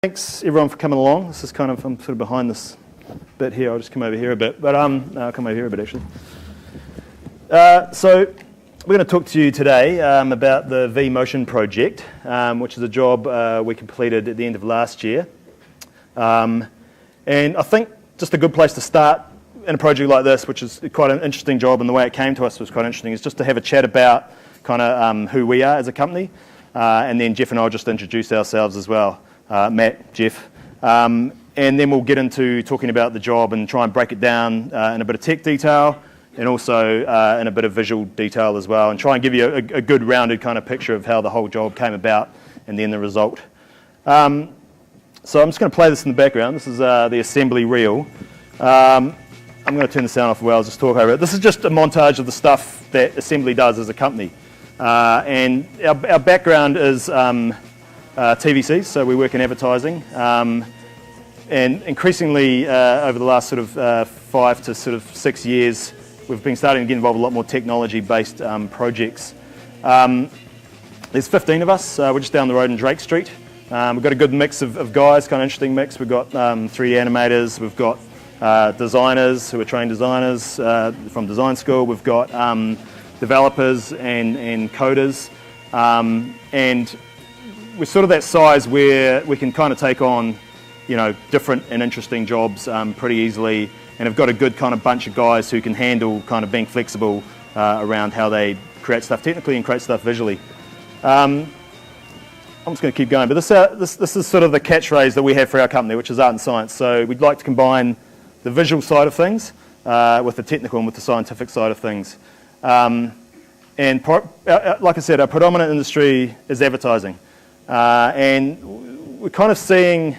Thanks everyone for coming along. This is kind of, I'm sort of behind this bit here. I'll just come over here a bit, but I'll come over here a bit actually. So we're going to talk to you today about the vMotion project, which is a job we completed at the end of last year. And I think just a good place to start in a project like this, which is quite an interesting job, and the way it came to us was quite interesting, is just to have a chat about kind of who we are as a company, and then Jeff and I will just introduce ourselves as well. Matt, Jeff, and then we'll get into talking about the job and try and break it down in a bit of tech detail and also in a bit of visual detail as well, and try and give you a good rounded kind of picture of how the whole job came about and then the result. So I'm just going to play this in the background. This is the assembly reel. I'm going to turn the sound off as well. I'll just talk over it. This is just a montage of the stuff that Assembly does as a company. And our background is TVCs, so we work in advertising, and increasingly over the last sort of 5 to sort of 6 years, we've been starting to get involved in a lot more technology-based projects. There's 15 of us. We're just down the road in Drake Street. We've got a good mix of guys, kind of interesting mix. We've got 3 animators. We've got designers who are trained designers from design school. We've got developers and coders, and we're sort of that size where we can kind of take on, you know, different and interesting jobs pretty easily, and have got a good kind of bunch of guys who can handle kind of being flexible around how they create stuff technically and create stuff visually. I'm just going to keep going, but this is sort of the catchphrase that we have for our company, which is art and science. So we'd like to combine the visual side of things with the technical and with the scientific side of things. And like I said, our predominant industry is advertising. And we're kind of seeing,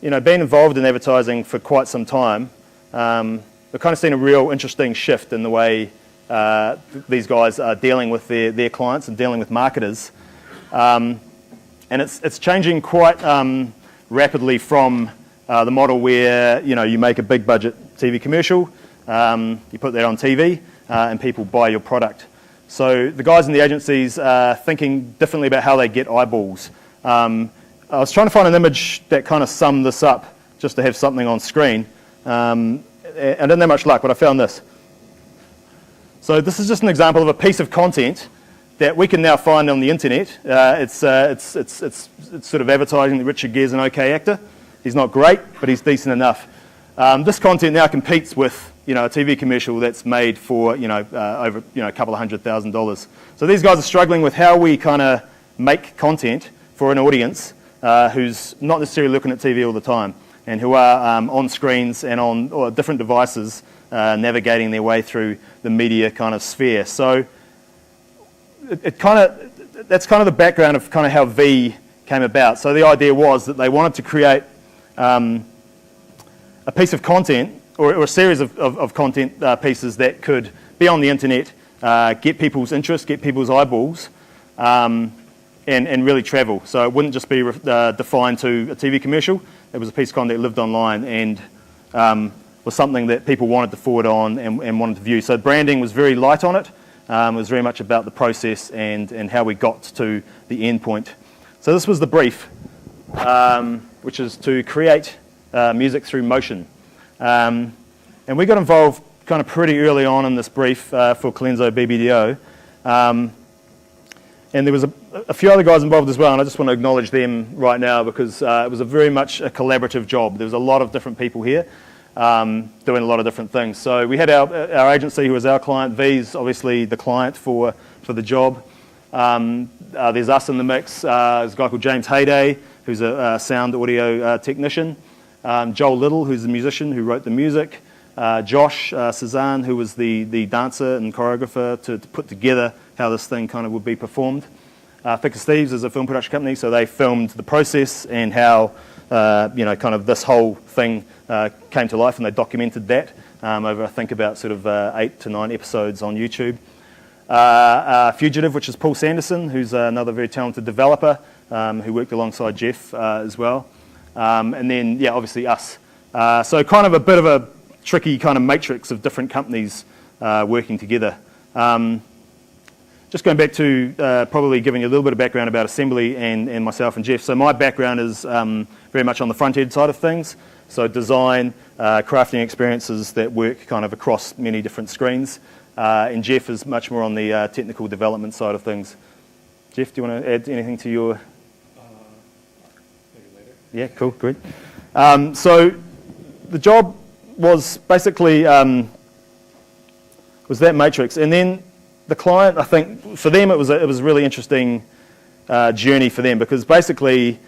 you know, being involved in advertising for quite some time, we're kind of seeing a real interesting shift in the way these guys are dealing with their clients and dealing with marketers. And it's changing quite rapidly from the model where, you know, you make a big budget TV commercial, you put that on TV, and people buy your product. So the guys in the agencies are thinking differently about how they get eyeballs. I was trying to find an image that kind of summed this up, just to have something on screen. I didn't have much luck, but I found this. So this is just an example of a piece of content that we can now find on the internet. It's sort of advertising that Richard Gere's an okay actor. He's not great, but he's decent enough. This content now competes with, you know, a TV commercial that's made for, you know, over, you know, a couple of $100,000. So these guys are struggling with how we kind of make content for an audience who's not necessarily looking at TV all the time, and who are on screens and on different devices navigating their way through the media kind of sphere. So that's kind of the background of kind of how V came about. So the idea was that they wanted to create a piece of content or a series of content pieces that could be on the internet, get people's interest, get people's eyeballs, and really travel. So it wouldn't just be defined to a TV commercial. It was a piece of content that lived online and was something that people wanted to forward on and wanted to view. So branding was very light on it. It was very much about the process and how we got to the end point. So this was the brief, which is to create music through motion. And we got involved kind of pretty early on in this brief for Colenso BBDO. And there was a few other guys involved as well, and I just want to acknowledge them right now because it was very much a collaborative job. There was a lot of different people here doing a lot of different things. So we had our agency, who was our client. V's obviously the client for the job. There's us in the mix. There's a guy called James Hayday, who's a sound audio technician. Joel Little, who's the musician who wrote the music. Josh Cezanne, who was the dancer and choreographer to put together how this thing kind of would be performed. Thicker Steves is a film production company, so they filmed the process and how, you know, kind of this whole thing came to life, and they documented that over, I think, about sort of 8 to 9 episodes on YouTube. Fugitive, which is Paul Sanderson, who's another very talented developer who worked alongside Jeff as well. And then, yeah, obviously us. So kind of a bit of a tricky kind of matrix of different companies working together. just going back to probably giving you a little bit of background about assembly and myself and Jeff. So my background is very much on the front end side of things. So design, crafting experiences that work kind of across many different screens. And Jeff is much more on the technical development side of things. Jeff, do you want to add anything to your... Maybe later. Yeah, cool, great. So the job was basically was that matrix, and then the client, I think, for them it was a really interesting journey for them, because basically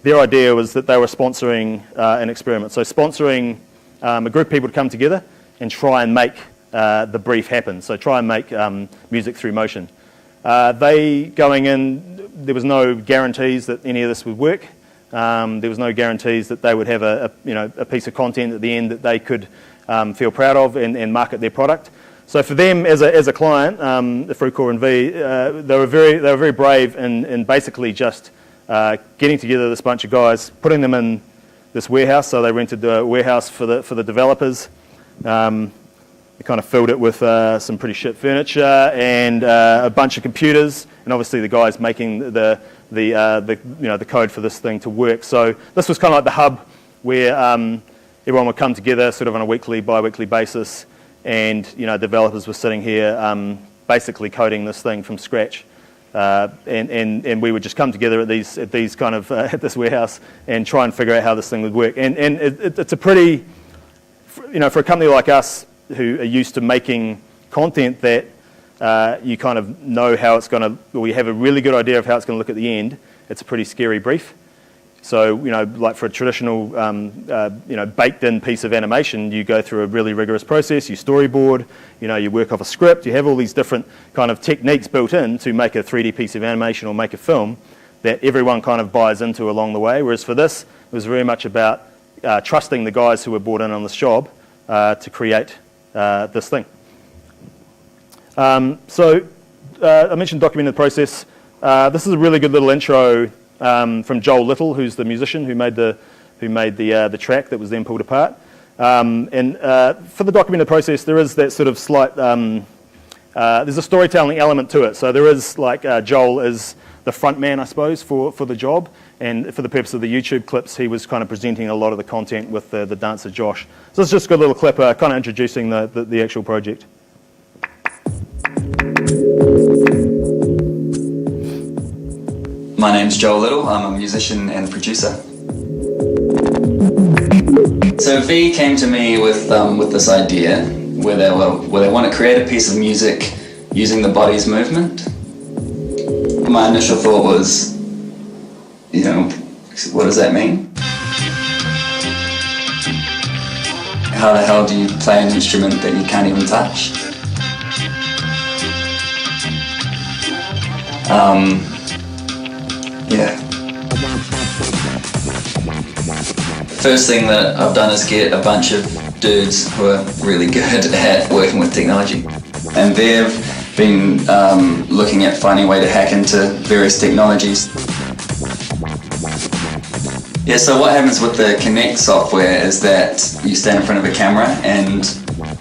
their idea was that they were sponsoring an experiment. So sponsoring a group of people to come together and try and make the brief happen. So try and make music through motion. They going in, there was no guarantees that any of this would work. There was no guarantees that they would have a piece of content at the end that they could feel proud of and market their product. So for them as a client, Frucor and V, they were very brave in basically just getting together this bunch of guys, putting them in this warehouse. So they rented the warehouse for the developers. They kind of filled it with some pretty shit furniture and a bunch of computers, and obviously the guys making the code for this thing to work. So this was kind of like the hub where everyone would come together sort of on a weekly, bi-weekly basis, and developers were sitting here basically coding this thing from scratch. And we would just come together at these kind of at this warehouse and try and figure out how this thing would work. And it's a pretty, for a company like us who are used to making content that you kind of know how it's going to, or you have a really good idea of how it's going to look at the end, it's a pretty scary brief. So, like for a traditional, baked-in piece of animation, you go through a really rigorous process, you storyboard, you work off a script, you have all these different kind of techniques built in to make a 3D piece of animation or make a film that everyone kind of buys into along the way. Whereas for this, it was very much about trusting the guys who were brought in on this job to create this thing. So I mentioned documenting the process. This is a really good little intro from Joel Little, who's the musician who made the track that was then pulled apart. And for the documented process, there is that sort of slight there's a storytelling element to it. So there is Joel is the front man, I suppose, for the job, and for the purpose of the YouTube clips, he was kind of presenting a lot of the content with the dancer Josh. So it's just a good little clip, kind of introducing the actual project. My name's Joel Little, I'm a musician and producer. So V came to me with this idea where they want to create a piece of music using the body's movement. My initial thought was, what does that mean? How the hell do you play an instrument that you can't even touch? Yeah. First thing that I've done is get a bunch of dudes who are really good at working with technology. And they've been looking at finding a way to hack into various technologies. Yeah, so what happens with the Kinect software is that you stand in front of a camera and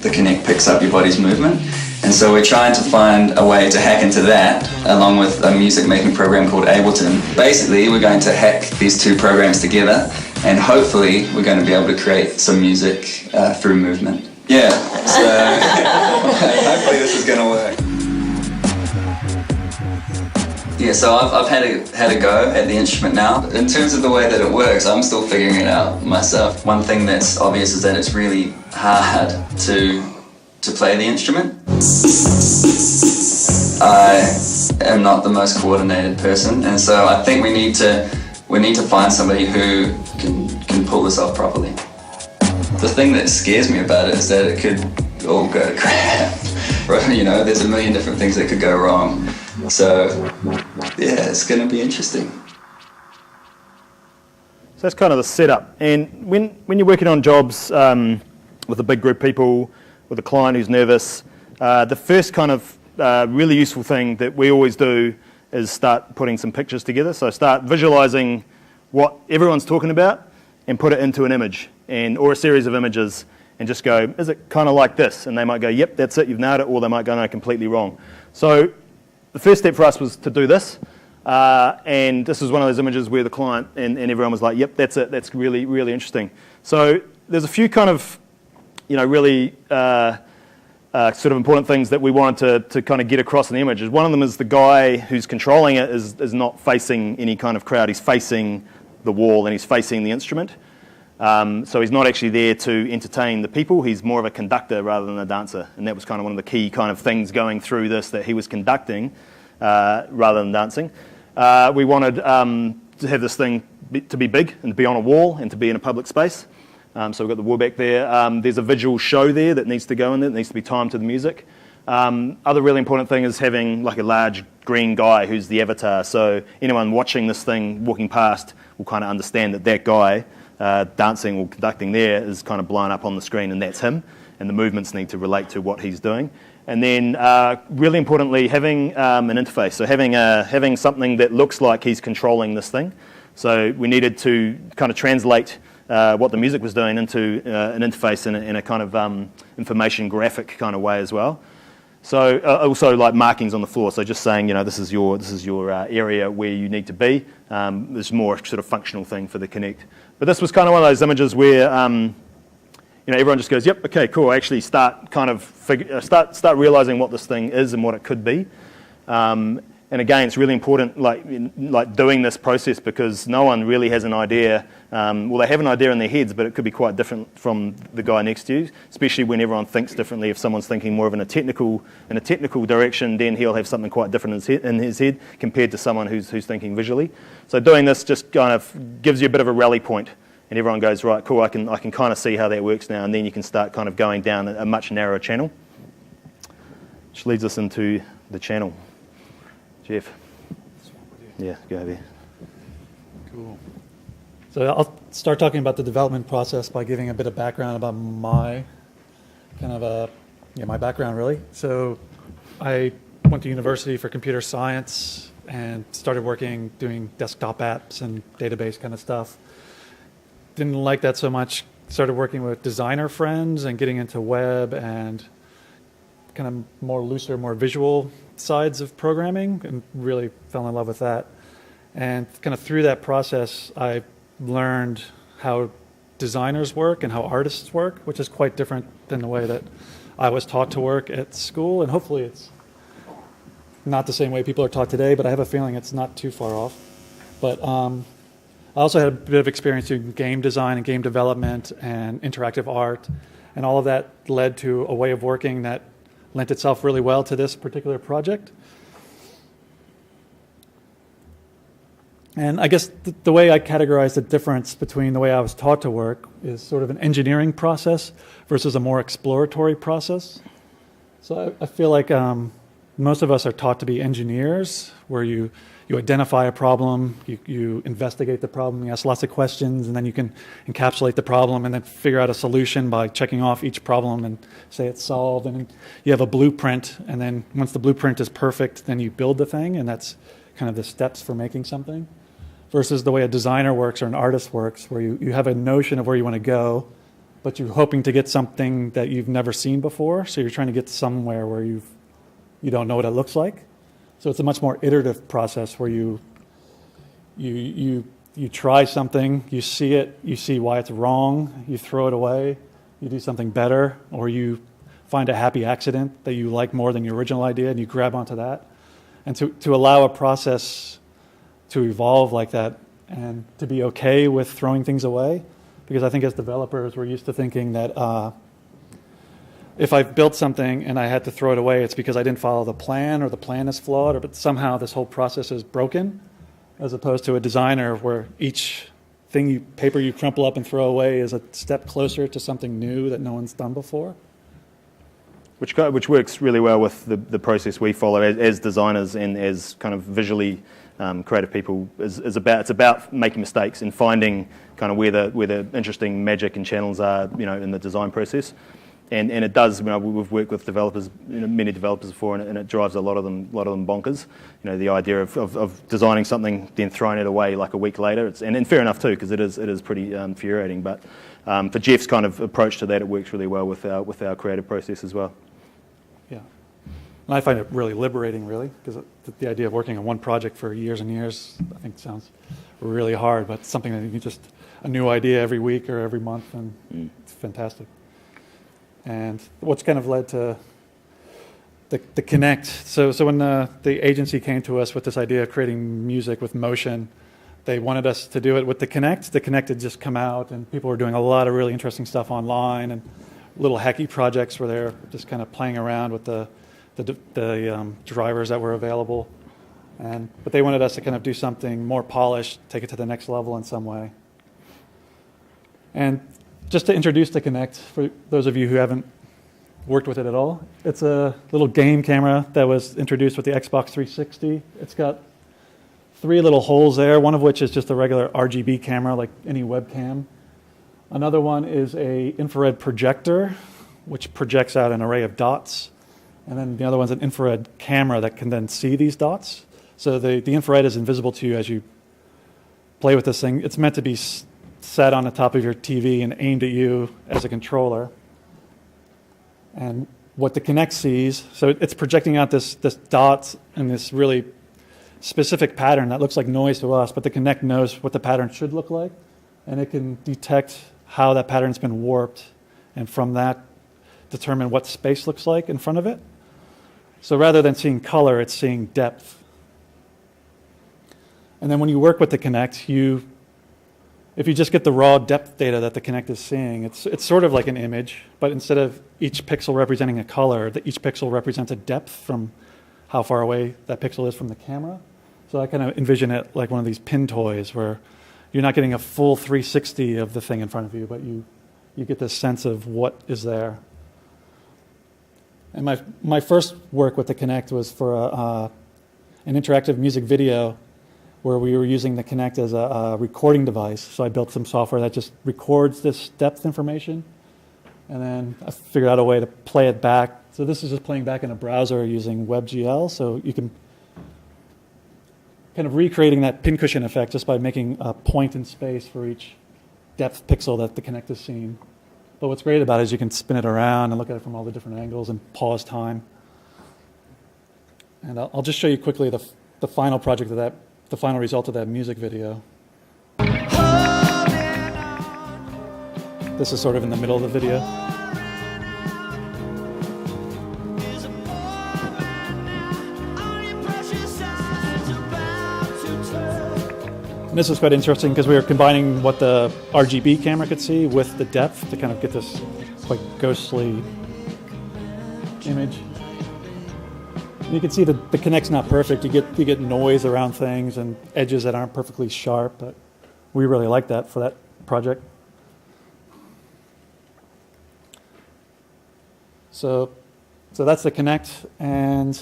the Kinect picks up your body's movement. And so we're trying to find a way to hack into that, along with a music making program called Ableton. Basically, we're going to hack these two programs together, and hopefully we're going to be able to create some music through movement. Yeah, so hopefully this is going to work. Yeah, so I've had a go at the instrument now. In terms of the way that it works, I'm still figuring it out myself. One thing that's obvious is that it's really hard to play the instrument. I am not the most coordinated person, and so I think we need to find somebody who can pull this off properly. The thing that scares me about it is that it could all go to crap. There's a million different things that could go wrong. So yeah, it's going to be interesting. So that's kind of the setup. And when you're working on jobs with a big group of people, with a client who's nervous, the first kind of really useful thing that we always do is start putting some pictures together. So start visualizing what everyone's talking about and put it into an image or a series of images and just go, is it kind of like this? And they might go, yep, that's it, you've nailed it, or they might go, no, completely wrong. So the first step for us was to do this. And this was one of those images where the client and everyone was like, yep, that's it. That's really, really interesting. So there's a few kind of, really sort of important things that we wanted to kind of get across in the image. One of them is the guy who's controlling it is not facing any kind of crowd. He's facing the wall and he's facing the instrument. So he's not actually there to entertain the people. He's more of a conductor rather than a dancer. And that was kind of one of the key kind of things going through this, that he was conducting rather than dancing. We wanted to have this thing to be big and to be on a wall and to be in a public space. So we've got the wall back there. There's a visual show there that needs to go in there. It needs to be timed to the music. Other really important thing is having like a large green guy who's the avatar. So anyone watching this thing, walking past, will kind of understand that that guy dancing or conducting there is kind of blown up on the screen, and that's him. And the movements need to relate to what he's doing. And then, really importantly, having an interface. So having something that looks like he's controlling this thing. So we needed to kind of translate what the music was doing into an interface in a kind of information graphic kind of way as well. So also like markings on the floor. So just saying, this is your area where you need to be. There's more sort of functional thing for the Connect. But this was kind of one of those images where everyone just goes, yep, okay, cool. Actually start kind of start realizing what this thing is and what it could be. And again, it's really important, like doing this process, because no one really has an idea. Well, they have an idea in their heads, but it could be quite different from the guy next to you. Especially when everyone thinks differently. If someone's thinking more of in a technical direction, then he'll have something quite different in his head compared to someone who's thinking visually. So doing this just kind of gives you a bit of a rally point, and everyone goes, right, cool. I can kind of see how that works now, and then you can start kind of going down a much narrower channel, which leads us into the channel. Jeff. Yeah, go ahead. Cool. So I'll start talking about the development process by giving a bit of background about my my background really. So I went to university for computer science and started working doing desktop apps and database kind of stuff. Didn't like that so much. Started working with designer friends and getting into web and kind of more looser, more visual sides of programming, and really fell in love with that. And kind of through that process, I learned how designers work and how artists work, which is quite different than the way that I was taught to work at school. And hopefully it's not the same way people are taught today, but I have a feeling it's not too far off. But I also had a bit of experience doing game design and game development and interactive art, and all of that led to a way of working that lent itself really well to this particular project. And I guess the way I categorize the difference between the way I was taught to work is sort of an engineering process versus a more exploratory process. So I feel like most of us are taught to be engineers, where you identify a problem, you investigate the problem, you ask lots of questions, and then you can encapsulate the problem and then figure out a solution by checking off each problem and say it's solved. And you have a blueprint, and then once the blueprint is perfect, then you build the thing, and that's kind of the steps for making something. Versus the way a designer works or an artist works, where you have a notion of where you want to go, but you're hoping to get something that you've never seen before, so you're trying to get somewhere where you don't know what it looks like. So it's a much more iterative process where you try something, you see it, you see why it's wrong, you throw it away, you do something better, or you find a happy accident that you like more than your original idea and you grab onto that. And to allow a process to evolve like that and to be okay with throwing things away, because I think as developers we're used to thinking that if I've built something and I had to throw it away, it's because I didn't follow the plan, or the plan is flawed, or but somehow this whole process is broken, as opposed to a designer where each paper you crumple up and throw away is a step closer to something new that no one's done before. Which works really well with the process we follow as designers and as kind of visually creative people. It's about making mistakes and finding kind of where the interesting magic and channels are, in the design process. And it does. We've worked with developers, many developers before, and it drives a lot of them bonkers. The idea of designing something then throwing it away like a week later. And fair enough too, because it is pretty infuriating. But for Jeff's kind of approach to that, it works really well with our creative process as well. Yeah. And I find it really liberating, really, because the idea of working on one project for years and years, I think sounds really hard, but something that you can just, a new idea every week or every month, and it's fantastic. And what's kind of led to the Connect. So when the agency came to us with this idea of creating music with motion, they wanted us to do it with the Connect. The Connect had just come out, and people were doing a lot of really interesting stuff online, and little hacky projects where they're just kind of playing around with the drivers that were available. But they wanted us to kind of do something more polished, take it to the next level in some way. And just to introduce the Connect, for those of you who haven't worked with it at all, it's a little game camera that was introduced with the Xbox 360. It's got 3 little holes there, one of which is just a regular RGB camera like any webcam. Another one is a infrared projector, which projects out an array of dots. And then the other one's an infrared camera that can then see these dots. So the infrared is invisible to you as you play with this thing. It's meant to be set on the top of your TV and aimed at you as a controller. And what the Kinect sees, so it's projecting out this dots in this really specific pattern that looks like noise to us, but the Kinect knows what the pattern should look like, and it can detect how that pattern's been warped, and from that determine what space looks like in front of it. So rather than seeing color, it's seeing depth. And then when you work with the Kinect, if you just get the raw depth data that the Kinect is seeing, it's sort of like an image, but instead of each pixel representing a color, each pixel represents a depth from how far away that pixel is from the camera. So I kind of envision it like one of these pin toys where you're not getting a full 360 of the thing in front of you, but you get this sense of what is there. And my first work with the Kinect was for an interactive music video where we were using the Kinect as a recording device. So I built some software that just records this depth information, and then I figured out a way to play it back. So this is just playing back in a browser using WebGL, so you can kind of recreating that pincushion effect just by making a point in space for each depth pixel that the Kinect is seeing. But what's great about it is you can spin it around and look at it from all the different angles and pause time. And I'll just show you quickly the final project of that, the final result of that music video. This is sort of in the middle of the video. And this is quite interesting because we were combining what the RGB camera could see with the depth to kind of get this quite ghostly image. And you can see that the Kinect's not perfect. You get noise around things and edges that aren't perfectly sharp, but we really like that for that project. So that's the Kinect, and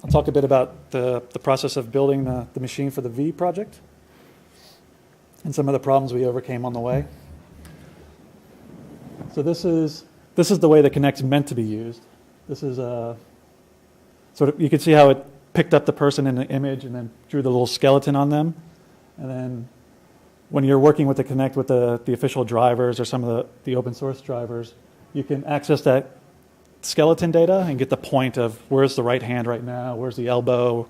I'll talk a bit about the process of building the machine for the V project and some of the problems we overcame on the way. So this is the way the Kinect's meant to be used. This is sort of, you can see how it picked up the person in the image and then drew the little skeleton on them. And then when you're working with the Kinect with the official drivers or some of the open source drivers, you can access that skeleton data and get the point of where's the right hand right now, where's the elbow,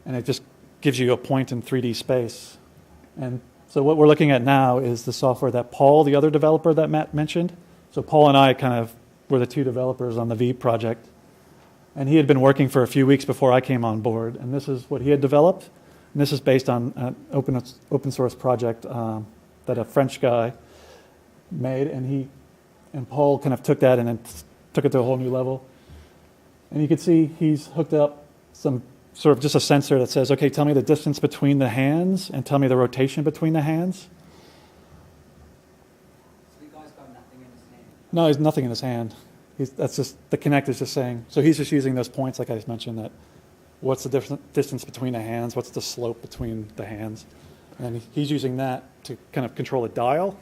and it just gives you a point in 3D space. And so what we're looking at now is the software that Paul, the other developer that Matt mentioned. So Paul and I kind of were the 2 developers on the V project. And he had been working for a few weeks before I came on board. And this is what he had developed. And this is based on an open source project that a French guy made. And Paul kind of took that and then took it to a whole new level. And you can see he's hooked up some sort of just a sensor that says, okay, tell me the distance between the hands and tell me the rotation between the hands. So the guy's got nothing in his hand? No, he's nothing in his hand. That's just, the Kinect is just saying, so he's just using those points like I just mentioned, that what's the distance between the hands, what's the slope between the hands. And he's using that to kind of control a dial.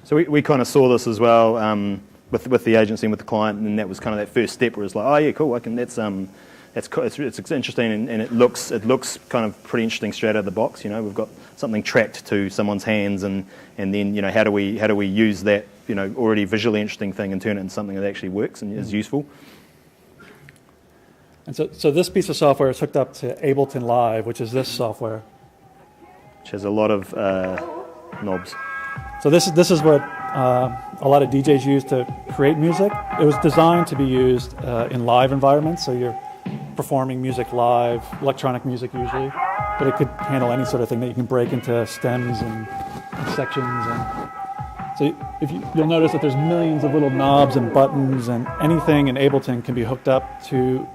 So we kind of saw this as well with the agency and with the client, and that was kind of that first step where it's like, oh yeah, cool, it's interesting, and it looks kind of pretty interesting straight out of the box. You know, we've got something tracked to someone's hands, and then, you know, how do we use that, you know, already visually interesting thing and turn it into something that actually works and is useful. And so this piece of software is hooked up to Ableton Live, which is this software. Which has a lot of knobs. So this is what a lot of DJs use to create music. It was designed to be used in live environments, so you're performing music live, electronic music usually, but it could handle any sort of thing that you can break into stems and sections. And so you'll notice that there's millions of little knobs and buttons, and anything in Ableton can be hooked up to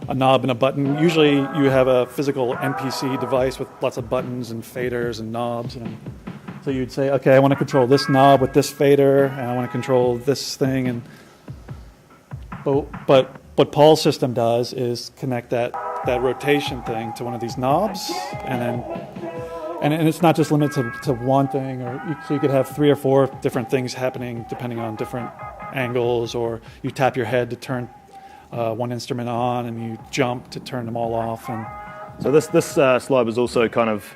a knob and a button. Usually you have a physical MPC device with lots of buttons and faders and knobs. And so you'd say, okay, I want to control this knob with this fader, and I want to control this thing. But what Paul's system does is connect that rotation thing to one of these knobs, and it's not just limited to one thing, so you could have 3 or 4 different things happening depending on different angles, or you tap your head to turn one instrument on, and you jump to turn them all off. And so this slide was also kind of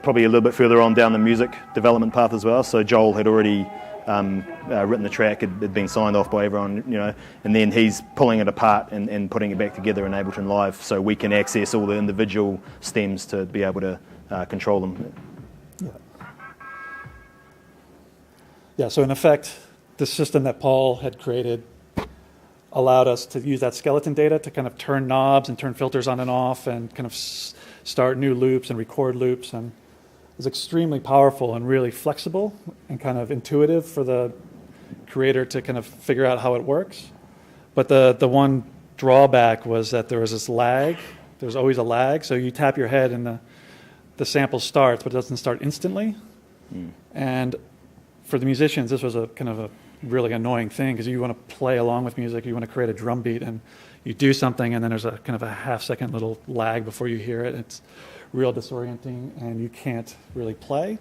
probably a little bit further on down the music development path as well. So Joel had already written the track, had been signed off by everyone, and then he's pulling it apart and putting it back together in Ableton Live, so we can access all the individual stems to be able to control them. Yeah. So in effect, the system that Paul had created allowed us to use that skeleton data to kind of turn knobs and turn filters on and off, and kind of start new loops and record loops, and it was extremely powerful and really flexible and kind of intuitive for the creator to kind of figure out how it works. But the one drawback was that there was this lag. There's always a lag, so you tap your head and the sample starts, but it doesn't start instantly. And for the musicians, this was a kind of a really annoying thing, because you want to play along with music, you want to create a drum beat, and you do something, and then there's a kind of a half-second little lag before you hear it. It's real disorienting, and you can't really play.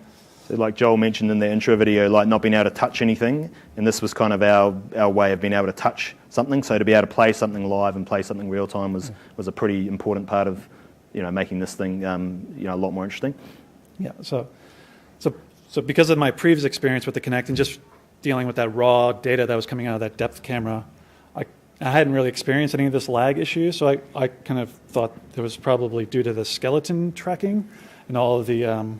So like Joel mentioned in the intro video, like not being able to touch anything, and this was kind of our way of being able to touch something. So to be able to play something live and play something real time was a pretty important part of making this thing a lot more interesting. Yeah. So because of my previous experience with the Kinect and just dealing with that raw data that was coming out of that depth camera, I hadn't really experienced any of this lag issue, so I kind of thought it was probably due to the skeleton tracking and all of the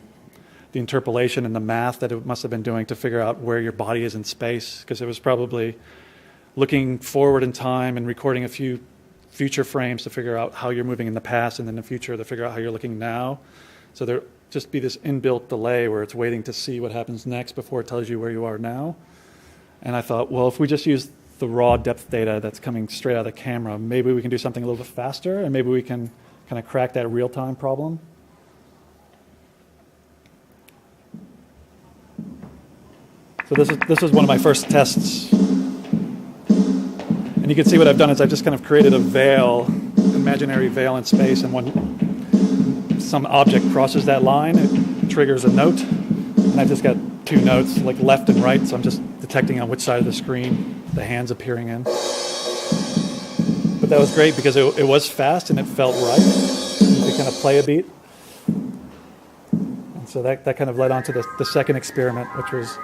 interpolation and the math that it must have been doing to figure out where your body is in space, because it was probably looking forward in time and recording a few future frames to figure out how you're moving in the past, and then in the future to figure out how you're looking now. So there just be this inbuilt delay where it's waiting to see what happens next before it tells you where you are now. And I thought, well, if we just use the raw depth data that's coming straight out of the camera, maybe we can do something a little bit faster, and maybe we can kind of crack that real-time problem. So this is one of my first tests. And you can see what I've done is I've just kind of created a veil, imaginary veil in space, and when some object crosses that line, it triggers a note. And I've just got 2 notes, like left and right, so I'm just detecting on which side of the screen the hand's appearing in. But that was great because it was fast and it felt right. You could kind of play a beat. And so that kind of led on to the second experiment, which was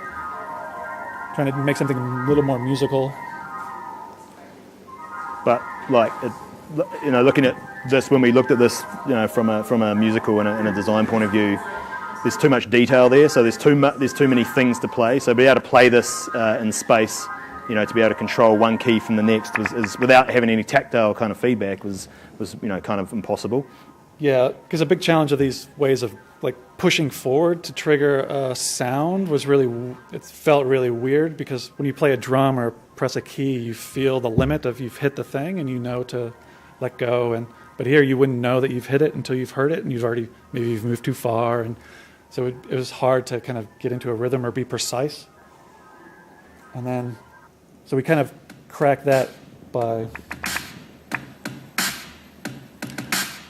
trying to make something a little more musical. But looking at this, when we looked at this, from a musical and a design point of view, there's too much detail there. So there's too many things to play. So to be able to play this in space, to be able to control one key from the next is without having any tactile kind of feedback was kind of impossible. Yeah, because a big challenge of these ways of like pushing forward to trigger a sound it felt really weird, because when you play a drum or press a key, you feel the limit of you've hit the thing and you know to let go. But here you wouldn't know that you've hit it until you've heard it, and maybe you've moved too far, and so it was hard to kind of get into a rhythm or be precise. And then, so we kind of cracked that by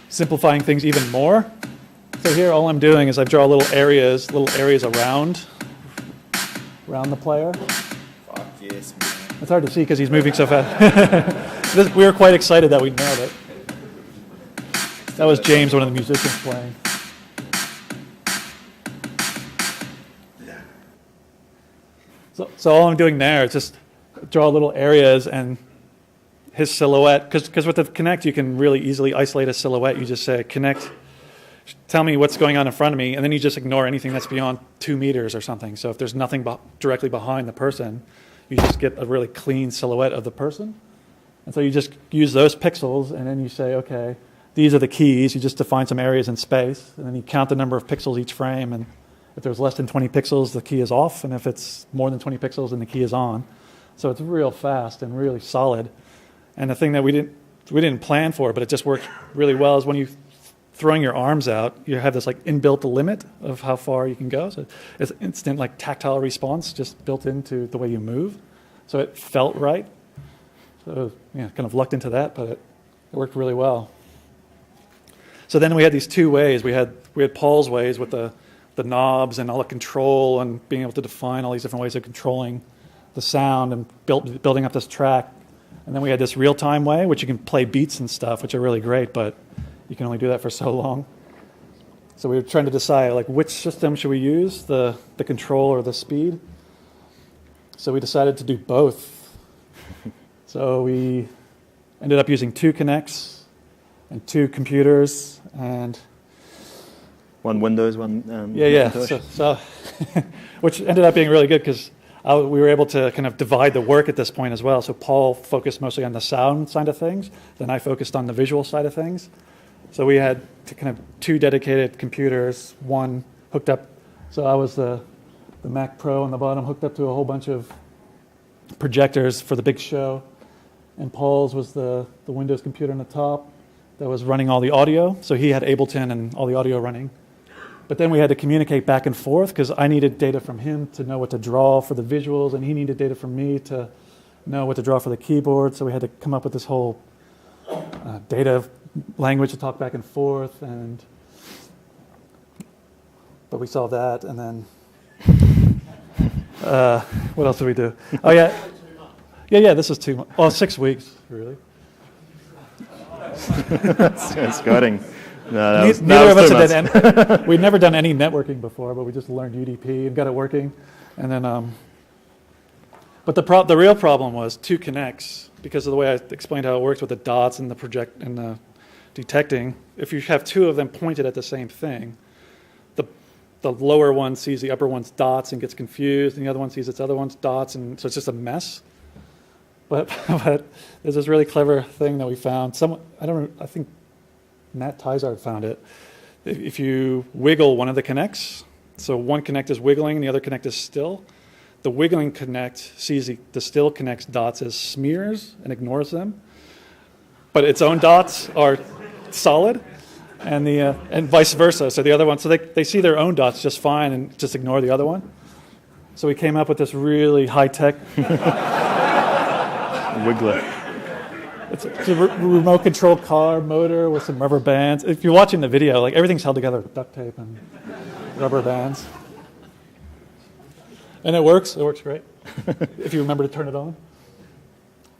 simplifying things even more. So here all I'm doing is I draw little areas around the player. Fuck yes, man. It's hard to see because he's moving so fast. We were quite excited that we nailed it. That was James, one of the musicians, playing. So all I'm doing there is just draw little areas and his silhouette, because with the Kinect you can really easily isolate a silhouette. You just say, Kinect, tell me what's going on in front of me, and then you just ignore anything that's beyond 2 meters or something. So if there's nothing directly behind the person, you just get a really clean silhouette of the person. And so you just use those pixels, and then you say, okay, these are the keys. You just define some areas in space, and then you count the number of pixels each frame, and if there's less than 20 pixels, the key is off, and if it's more than 20 pixels, then the key is on. So it's real fast and really solid. And the thing that we didn't plan for, but it just worked really well, is when you throwing your arms out, you have this like inbuilt limit of how far you can go. So it's instant like tactile response just built into the way you move. So it felt right. So yeah, kind of lucked into that, but it worked really well. So then we had these two ways. We had Paul's ways with the knobs and all the control and being able to define all these different ways of controlling the sound and building up this track. And then we had this real-time way, which you can play beats and stuff, which are really great, but you can only do that for so long. So we were trying to decide, like, which system should we use, the control or the speed? So we decided to do both. So we ended up using 2 Kinects and 2 computers and... One Windows, one Macintosh. So which ended up being really good because we were able to kind of divide the work at this point as well. So Paul focused mostly on the sound side of things, then I focused on the visual side of things. So we had kind of 2 dedicated computers, one hooked up. So I was the Mac Pro on the bottom, hooked up to a whole bunch of projectors for the big show. And Paul's was the Windows computer on the top that was running all the audio. So he had Ableton and all the audio running. But then we had to communicate back and forth because I needed data from him to know what to draw for the visuals, and he needed data from me to know what to draw for the keyboard. So we had to come up with this whole data language to talk back and forth. But we saw that, and then what else did we do? Oh yeah, This is 2 months. Oh, 6 weeks, really. It's gutting. No, neither of us had done we'd never done any networking before, but we just learned UDP and got it working. And then, but the real problem was 2 Kinects, because of the way I explained how it works with the dots and the project and the detecting. If you have 2 of them pointed at the same thing, the lower one sees the upper one's dots and gets confused, and the other one sees its other one's dots, and so it's just a mess. But there's this really clever thing that we found. I think Matt Tizard found it. If you wiggle one of the Kinects, so one Kinect is wiggling and the other Kinect is still, the wiggling Kinect sees the still Kinect's dots as smears and ignores them, but its own dots are solid, and vice versa. So the other one, so they see their own dots just fine and just ignore the other one. So we came up with this really high-tech Wiggler. It's a remote control car motor with some rubber bands. If you're watching the video, like everything's held together with duct tape and rubber bands. And it works great, if you remember to turn it on.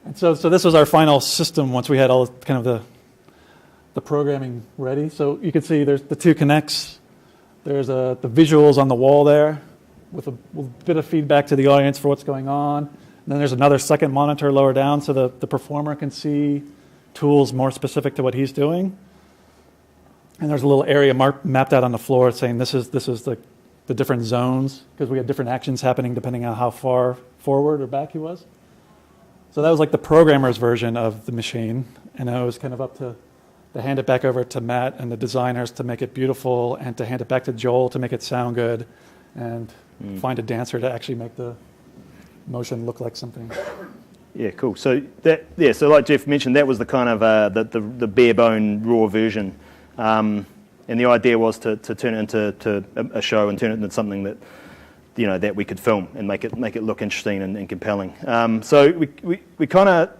And so this was our final system once we had all kind of the programming ready. So you can see there's the 2 Kinects. There's the visuals on the wall there with a bit of feedback to the audience for what's going on. And then there's another second monitor lower down so the performer can see tools more specific to what he's doing. And there's a little area mapped out on the floor saying this is the different zones, because we had different actions happening depending on how far forward or back he was. So that was like the programmer's version of the machine. And it was kind of up to hand it back over to Matt and the designers to make it beautiful, and to hand it back to Joel to make it sound good, and find a dancer to actually make the motion look like something. Yeah, cool. So so like Jeff mentioned, that was the kind of the bare bone raw version, and the idea was to turn it into a show and turn it into something that that we could film and make it look interesting and compelling. So we kind of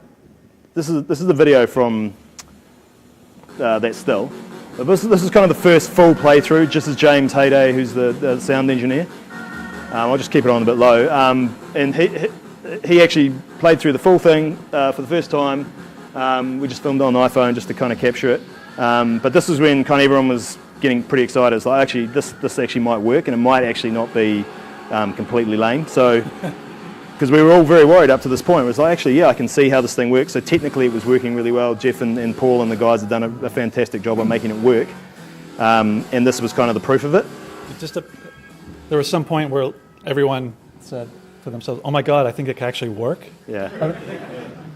this is the video from that still. But this is kind of the first full playthrough, just as James Hayday, who's the sound engineer. I'll just keep it on a bit low. And he actually played through the full thing for the first time. We just filmed it on the iPhone just to kind of capture it. But this is when kind of everyone was getting pretty excited. It's like, actually, this actually might work, and it might actually not be completely lame. So because we were all very worried up to this point. It was like, actually, yeah, I can see how this thing works. So technically it was working really well. Jeff and Paul and the guys had done a fantastic job on making it work. And this was kind of the proof of it. There was some point where everyone said for themselves, oh my God, I think it can actually work. Yeah.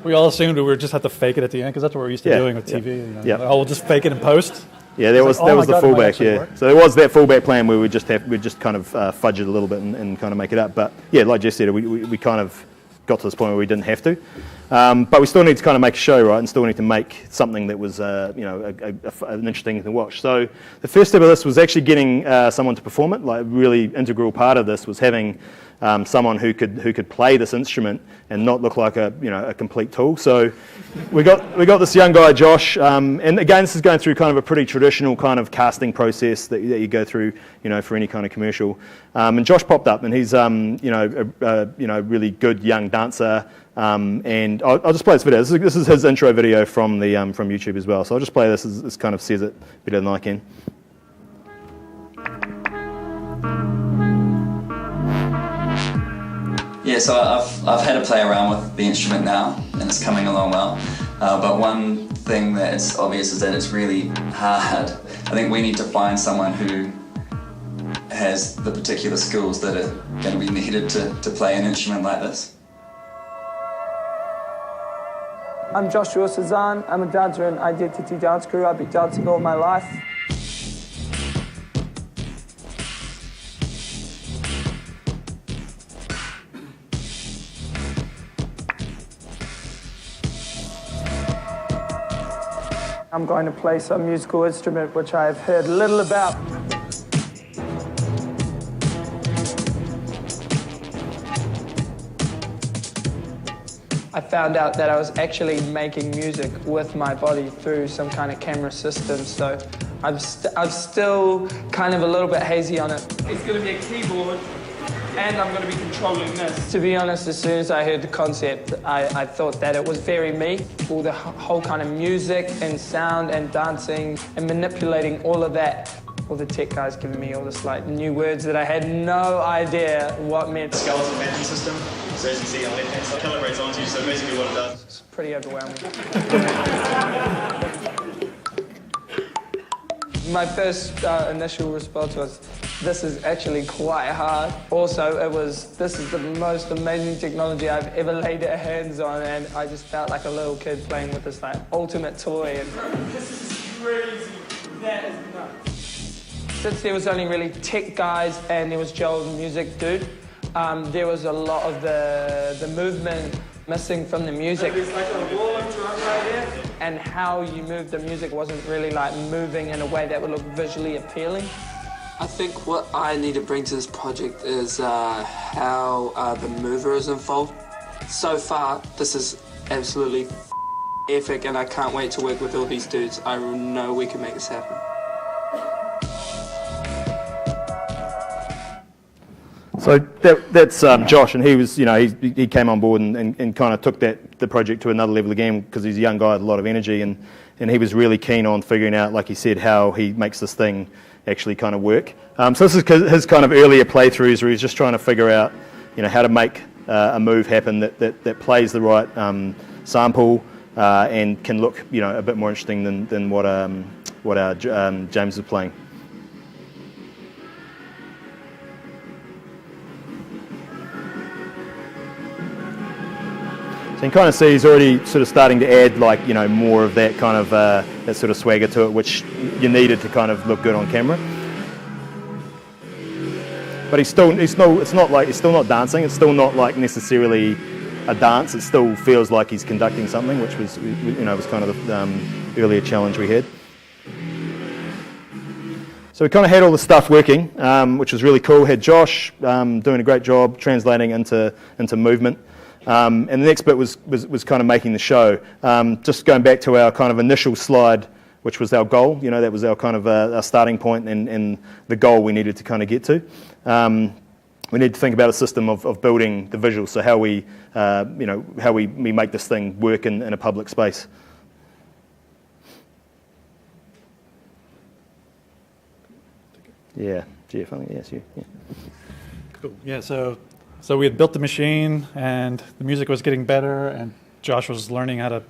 We all assumed we would just have to fake it at the end, because that's what we're used to doing with TV. You know? Yeah. Oh, we'll just fake it in post. Yeah, that was the fallback. Yeah, work? so there was that fallback plan where we just kind of fudge it a little bit and kind of make it up. But yeah, like Jess said, we kind of got to this point where we didn't have to. But we still need to kind of make a show, right, and still need to make something that was an interesting thing to watch. So the first step of this was actually getting someone to perform it. Like, a really integral part of this was having someone who could play this instrument and not look like a complete tool. So we got this young guy, Josh, and again, this is going through kind of a pretty traditional kind of casting process that you go through, for any kind of commercial. And Josh popped up, and he's a really good young dancer. And I'll just play this video. This is his intro video from YouTube as well. So I'll just play this. This kind of says it better than I can. Yeah, so I've had to play around with the instrument now, and it's coming along well. But one thing that is obvious is that it's really hard. I think we need to find someone who has the particular skills that are going to be needed to play an instrument like this. I'm Joshua Cezanne. I'm a dancer in Identity Dance Crew. I've been dancing all my life. I'm going to play some musical instrument which I've heard little about. I found out that I was actually making music with my body through some kind of camera system, so I'm still kind of a little bit hazy on it. It's going to be a keyboard, and I'm going to be controlling this. To be honest, as soon as I heard the concept, I thought that it was very me. All the whole kind of music and sound and dancing and manipulating all of that. All the tech guys giving me all this new words that I had no idea what meant. Skeletal management system. So as you can see on the left-hand side, calibrates onto you, so basically what it does. It's pretty overwhelming. My first initial response was, this is actually quite hard. Also, this is the most amazing technology I've ever laid hands on, and I just felt like a little kid playing with this ultimate toy. And This is crazy. That is nuts. since there was only really tech guys and there was Joel, the music dude, there was a lot of the movement missing from the music. There's like a wall of drum right there. And how you moved the music wasn't really moving in a way that would look visually appealing. I think what I need to bring to this project is how the mover is involved. So far, this is absolutely epic, and I can't wait to work with all these dudes. I know we can make this happen. So that's Josh, and he was, he came on board and kind of took the project to another level again, because he's a young guy with a lot of energy, and he was really keen on figuring out, like he said, how he makes this thing actually kind of work. So this is his kind of earlier playthroughs where he's just trying to figure out, how to make a move happen that plays the right sample and can look, a bit more interesting than what our James is playing. So you can kind of see he's already sort of starting to add more of that kind of that sort of swagger to it, which you needed to kind of look good on camera. But it's not dancing. It's still not necessarily a dance. It still feels like he's conducting something, which was was kind of the earlier challenge we had. So we kind of had all the stuff working, which was really cool. Had Josh doing a great job translating into movement. And the next bit was kind of making the show. Just going back to our kind of initial slide, which was our goal. That was our kind of our starting point and the goal we needed to kind of get to. We need to think about a system of building the visuals, so how we make this thing work in a public space. Yeah, Jeff, I think yes, you. Yeah. Cool. Yeah, so So we had built the machine, and the music was getting better, and Josh was learning how to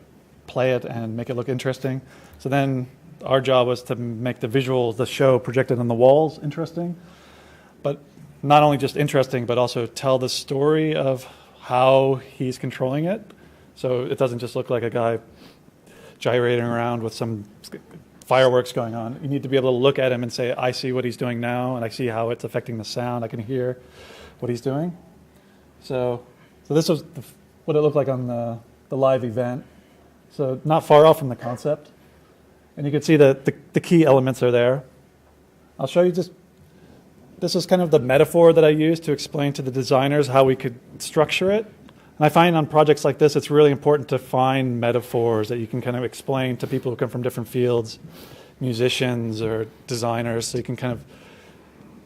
play it and make it look interesting. So then our job was to make the visuals, the show projected on the walls, interesting. But not only just interesting, but also tell the story of how he's controlling it. So it doesn't just look like a guy gyrating around with some fireworks going on. You need to be able to look at him and say, I see what he's doing now, and I see how it's affecting the sound. I can hear what he's doing. So this was what it looked like on the live event. So not far off from the concept. And you can see that the key elements are there. I'll show you just, this is kind of the metaphor that I used to explain to the designers how we could structure it. And I find on projects like this, it's really important to find metaphors that you can kind of explain to people who come from different fields, musicians or designers, so you can kind of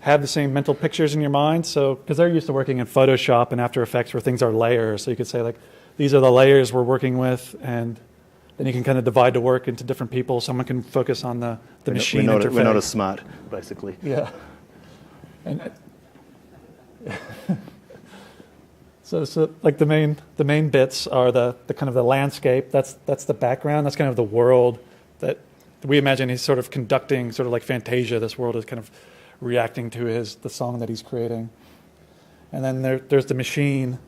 have the same mental pictures in your mind. So, because they're used to working in Photoshop and After Effects where things are layers. So you could say, like, these are the layers we're working with, and then you can kind of divide the work into different people. Someone can focus on the machine interface. We're not as smart, basically. Yeah. And so like the main bits are the kind of the landscape. That's the background. That's kind of the world that we imagine he's sort of conducting, sort of like Fantasia. This world is kind of reacting to the song that he's creating. And then there's the machine.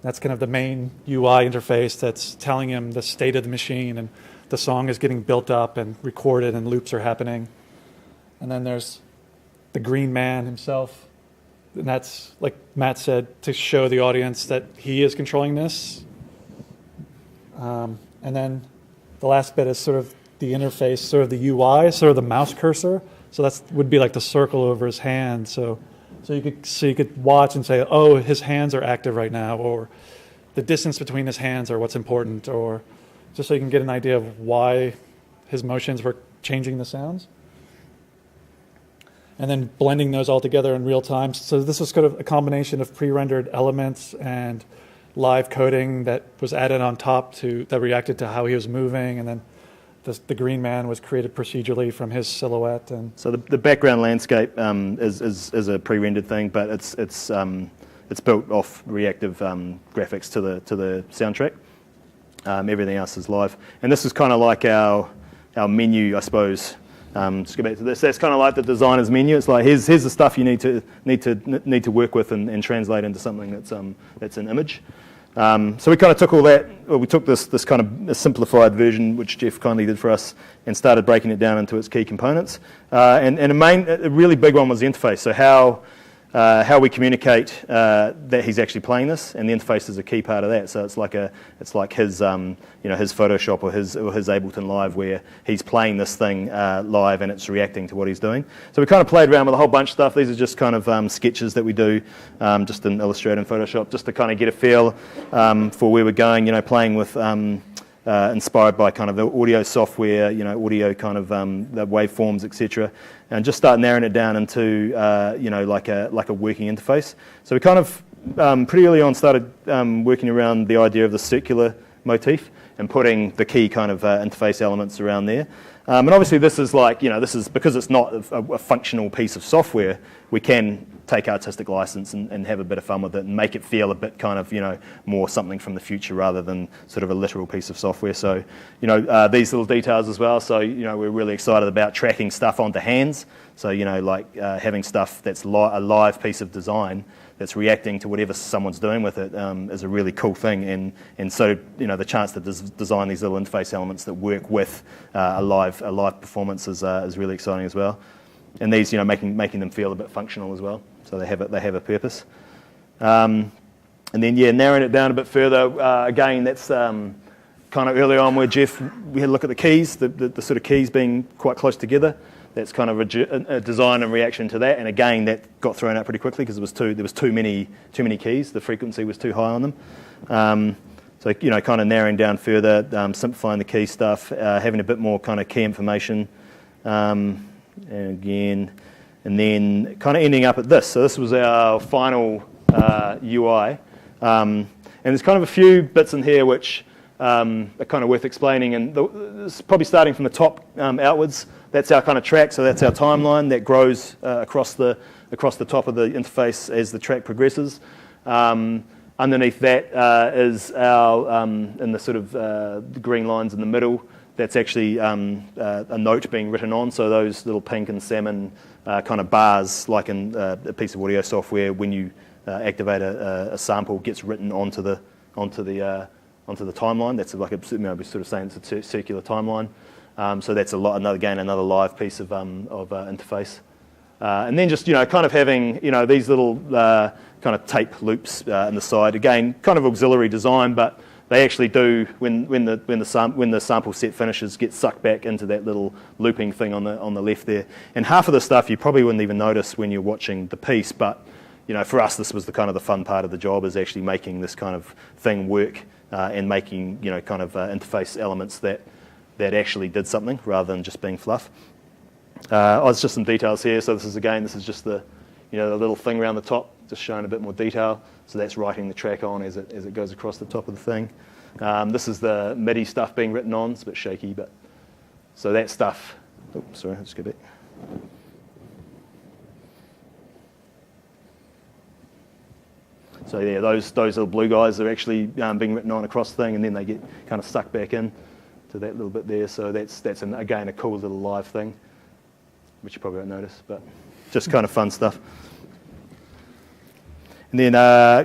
That's kind of the main UI interface that's telling him the state of the machine, and the song is getting built up and recorded and loops are happening. And then there's the green man himself. And that's, like Matt said, to show the audience that he is controlling this. And then the last bit is sort of the interface, sort of the UI, sort of the mouse cursor. So that would be like the circle over his hand. So you could watch and say, oh, his hands are active right now, or the distance between his hands are what's important, or just so you can get an idea of why his motions were changing the sounds. And then blending those all together in real time. So this was kind of a combination of pre-rendered elements and live coding that was added on top that reacted to how he was moving, and then the green man was created procedurally from his silhouette. And so the background landscape is a pre-rendered thing, but it's built off reactive graphics to the soundtrack. Everything else is live, and this is kind of like our menu, I suppose. Just go back to this. That's kind of like the designer's menu. It's like here's the stuff you need to work with and translate into something that's an image. So we kind of took all that. We took this kind of a simplified version, which Jeff kindly did for us, and started breaking it down into its key components. And a really big one was the interface. So how we communicate that he's actually playing this, and the interface is a key part of that. So it's like his his Photoshop or his Ableton Live, where he's playing this thing live and it's reacting to what he's doing. So we kind of played around with a whole bunch of stuff. These are just kind of sketches that we do just in Illustrator and Photoshop, just to kind of get a feel for where we're going. Playing with inspired by kind of the audio software, audio kind of the waveforms, etc. And just start narrowing it down into like a working interface. So we kind of pretty early on started working around the idea of the circular motif and putting the key kind of interface elements around there. And obviously this is this is because it's not a functional piece of software, we can take artistic license and have a bit of fun with it and make it feel a bit kind of, more something from the future rather than sort of a literal piece of software. So, these little details as well. So, we're really excited about tracking stuff onto hands. So, having stuff that's a live piece of design that's reacting to whatever someone's doing with it is a really cool thing. And so, the chance to design these little interface elements that work with a live performance is really exciting as well. And these, making them feel a bit functional as well, so they have a purpose. And then, narrowing it down a bit further. Again, that's kind of early on where we had a look at the keys, the sort of keys being quite close together. That's kind of a design and reaction to that. And again, that got thrown out pretty quickly because there was too many keys. The frequency was too high on them. So kind of narrowing down further, simplifying the key stuff, having a bit more kind of key information. And then kind of ending up at this. So this was our final UI. And there's kind of a few bits in here which are kind of worth explaining. And it's probably starting from the top outwards. That's our kind of track. So that's our timeline that grows across the top of the interface as the track progresses. Underneath that is our, in the sort of the green lines in the middle, that's actually a note being written on. So those little pink and salmon kind of bars, like in a piece of audio software, when you activate a sample, gets written onto the timeline. That's like we're sort of saying it's a circular timeline. So that's another live piece of interface. And then just kind of having these little kind of tape loops in the side. Again, kind of auxiliary design, but they actually do when the sample set finishes, get sucked back into that little looping thing on the left there. And half of the stuff you probably wouldn't even notice when you're watching the piece, but for us this was the kind of the fun part of the job, is actually making this kind of thing work and making kind of interface elements that actually did something rather than just being fluff. It's just some details here. So this is just the the little thing around the top, just showing a bit more detail. So that's writing the track on as it goes across the top of the thing. This is the MIDI stuff being written on. It's a bit shaky, but so that stuff. Oh, sorry, I'll just go back. So yeah, those little blue guys are actually being written on across the thing, and then they get kind of sucked back in to that little bit there. So that's again a cool little live thing, which you probably won't notice, but just kind of fun stuff. And then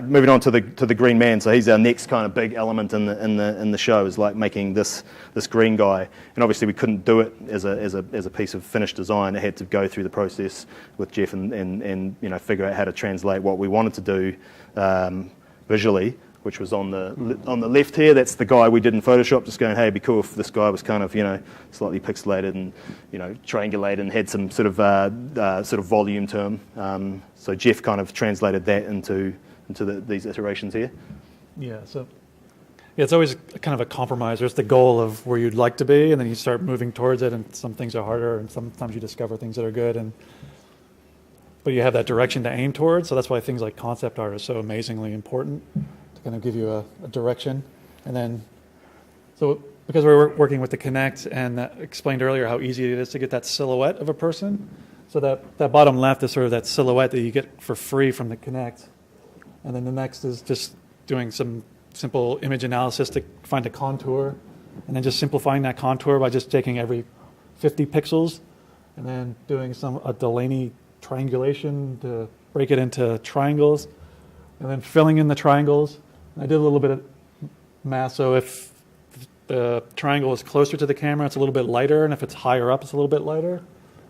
moving on to the green man. So he's our next kind of big element in the show, is like making this green guy. And obviously we couldn't do it as a piece of finished design. It had to go through the process with Jeff and figure out how to translate what we wanted to do visually, which was on the left here. That's the guy we did in Photoshop, just going, hey, it'd be cool if this guy was kind of slightly pixelated and triangulated and had some sort of volume to him. So Jeff kind of translated that into these iterations here. Yeah, so it's always kind of a compromise. There's the goal of where you'd like to be, and then you start moving towards it, and some things are harder, and sometimes you discover things that are good, but you have that direction to aim towards. So that's why things like concept art are so amazingly important, to kind of give you a direction. And then, so because we're working with the Kinect, and explained earlier how easy it is to get that silhouette of a person. So that bottom left is sort of that silhouette that you get for free from the Kinect. And then the next is just doing some simple image analysis to find a contour, and then just simplifying that contour by just taking every 50 pixels and then doing a Delaney triangulation to break it into triangles, and then filling in the triangles. And I did a little bit of math, so if the triangle is closer to the camera, it's a little bit lighter, and if it's higher up, it's a little bit lighter.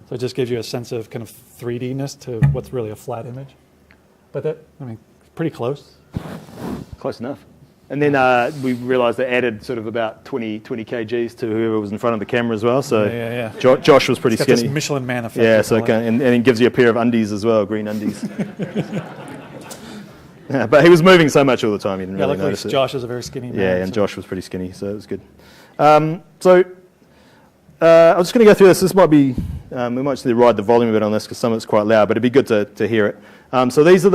So it just gives you a sense of kind of 3D-ness to what's really a flat image. But pretty close. Close enough. And then we realised they added sort of about 20 kgs to whoever was in front of the camera as well. So yeah. Josh was pretty got skinny. This Michelin Man effect. Yeah, so and it gives you a pair of undies as well, green undies. Yeah, but he was moving so much all the time, you didn't really notice it. Josh is a very skinny man. Yeah, and Josh was pretty skinny, so it was good. I'm just going to go through this. This might be, we might just need to ride the volume a bit on this because some of it's quite loud, but it'd be good to hear it. So these are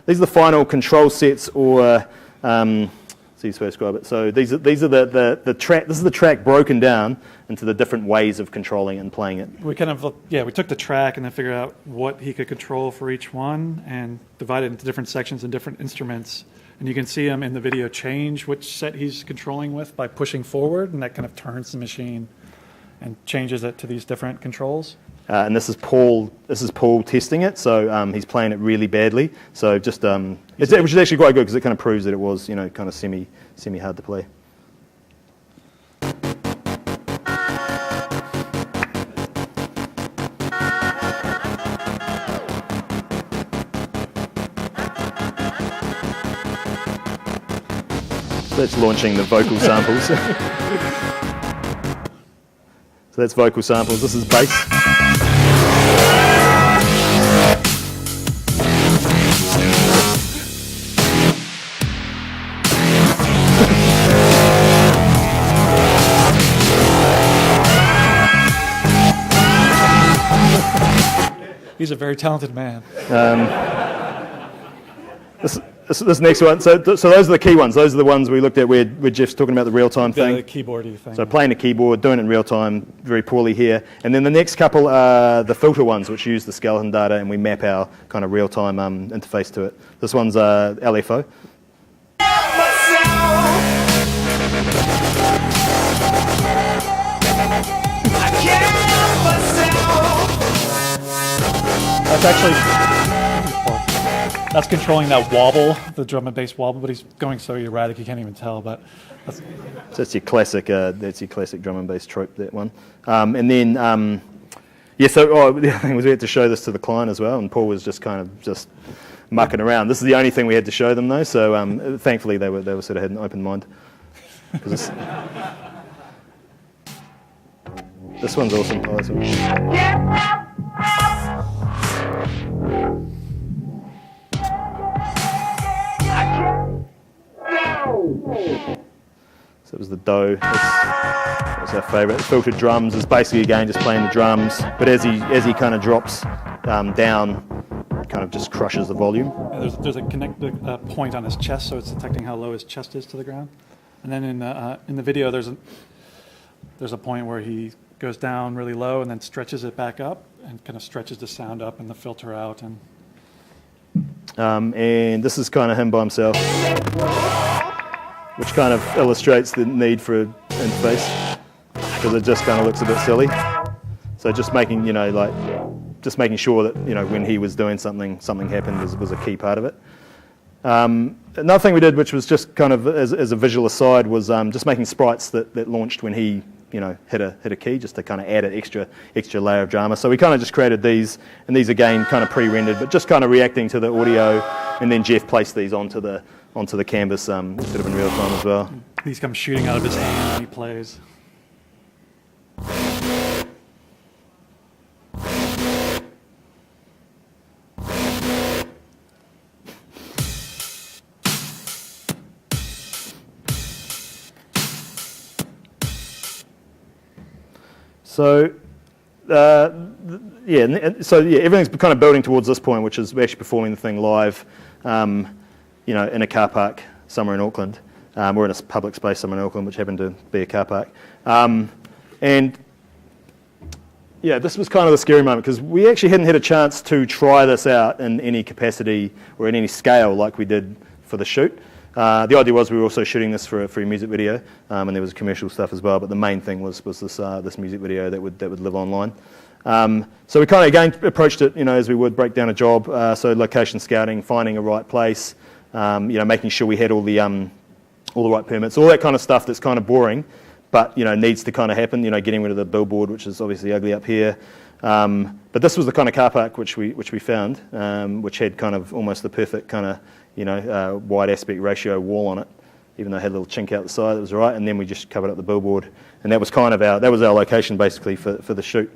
the final control sets, or so you describe it. So these are the track. This is the track broken down into the different ways of controlling it and playing it. We we took the track and then figured out what he could control for each one and divided it into different sections and different instruments. And you can see him in the video change which set he's controlling with by pushing forward, and that kind of turns the machine and changes it to these different controls. And this is Paul testing it, so he's playing it really badly. So just which is actually quite good because it kind of proves that it was kind of semi hard to play. So that's launching the vocal samples. So that's vocal samples. This is bass. This this next one. So those are the key ones. Those are the ones we looked at where Jeff's talking about the real-time thing. The keyboardy thing. So playing the keyboard, doing it in real time, very poorly here. And then the next couple are the filter ones, which use the skeleton data, and we map our kind of real-time interface to it. This one's LFO. That's actually that's controlling that wobble, the drum and bass wobble, but he's going so erratic you can't even tell. But so that's your classic drum and bass trope, that one. And then the other thing was we had to show this to the client as well, and Paul was just kind of just mucking around. This is the only thing we had to show them though, so thankfully they were sort of had an open mind. This one's awesome. Oh, this one. So it was the dough. That's our favourite. Filtered drums is basically again just playing the drums, but as he kind of drops down, it kind of just crushes the volume. Yeah, there's a point on his chest, so it's detecting how low his chest is to the ground. And then in the video, there's a point where he goes down really low and then stretches it back up and kind of stretches the sound up and the filter out. And this is kind of him by himself, which kind of illustrates the need for an interface, because it just kind of looks a bit silly. So just making sure that when he was doing something happened was a key part of it. Another thing we did, which was just kind of as a visual aside, was just making sprites that launched when he hit a key, just to kind of add an extra layer of drama. So we kind of just created these, and these again kind of pre-rendered, but just kind of reacting to the audio, and then Jeff placed these onto the canvas sort of in real time as well. These come shooting out of his hand when he plays. So, everything's kind of building towards this point, which is we're actually performing the thing live, in a car park somewhere in Auckland. We're in a public space somewhere in Auckland, which happened to be a car park. This was kind of the scary moment, because we actually hadn't had a chance to try this out in any capacity or in any scale like we did for the shoot. The idea was we were also shooting this for a free music video, and there was commercial stuff as well. But the main thing was this music video that would live online. So we kind of again approached it, as we would break down a job. So location scouting, finding a right place, making sure we had all the right permits, all that kind of stuff that's kind of boring, but needs to kind of happen. Getting rid of the billboard, which is obviously ugly up here. But this was the kind of car park which we found, which had kind of almost the perfect kind of wide aspect ratio wall on it, even though it had a little chink out the side. That was all right. And then we just covered up the billboard, and that was kind of our location basically for the shoot.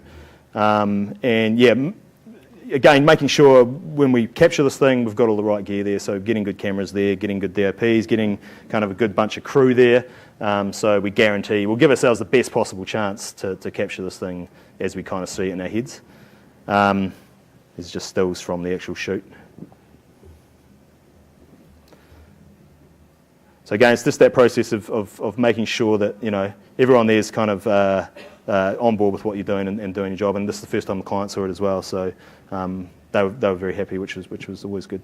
Again, making sure when we capture this thing, we've got all the right gear there. So getting good cameras there, getting good DOPs, getting kind of a good bunch of crew there. So we guarantee we'll give ourselves the best possible chance to capture this thing as we kind of see it in our heads. There's just stills from the actual shoot. So again, it's just that process of making sure that everyone there is kind of on board with what you're doing and doing your job. And this is the first time the client saw it as well, so they were very happy, which was always good.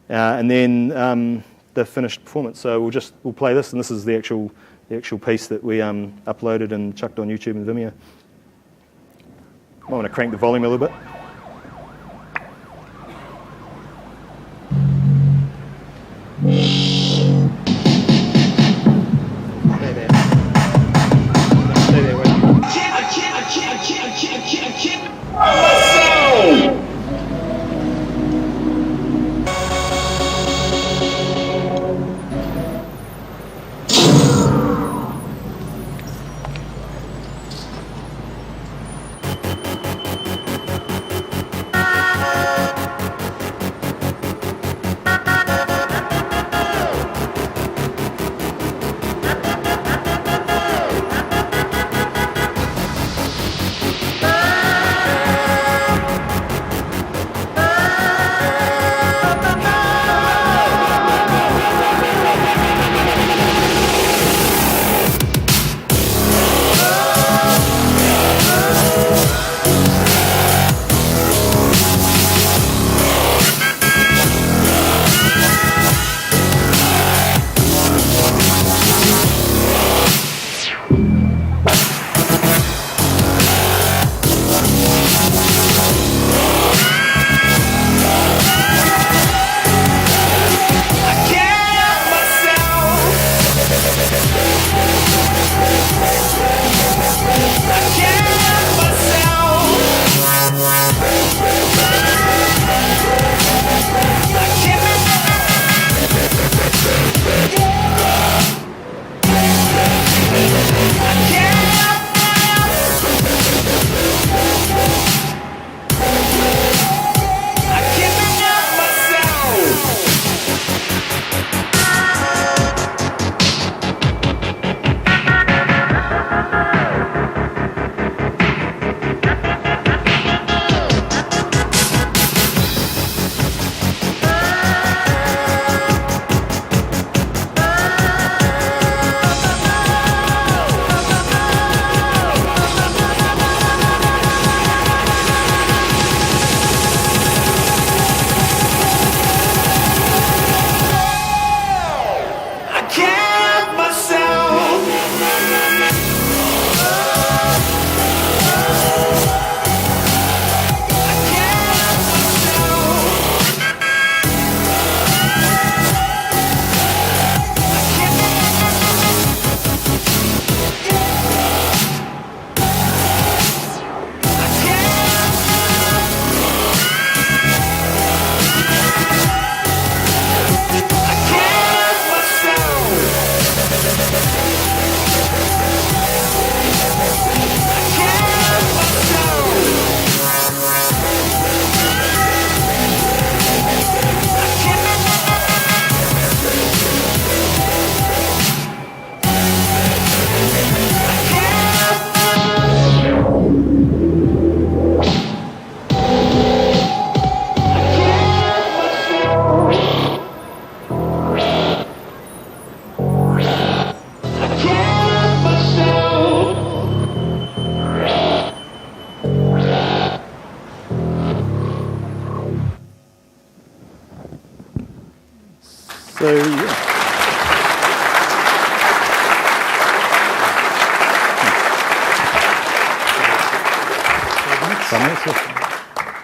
And then the finished performance. So we'll play this, and this is the actual piece that we uploaded and chucked on YouTube and Vimeo. I want to crank the volume a little bit.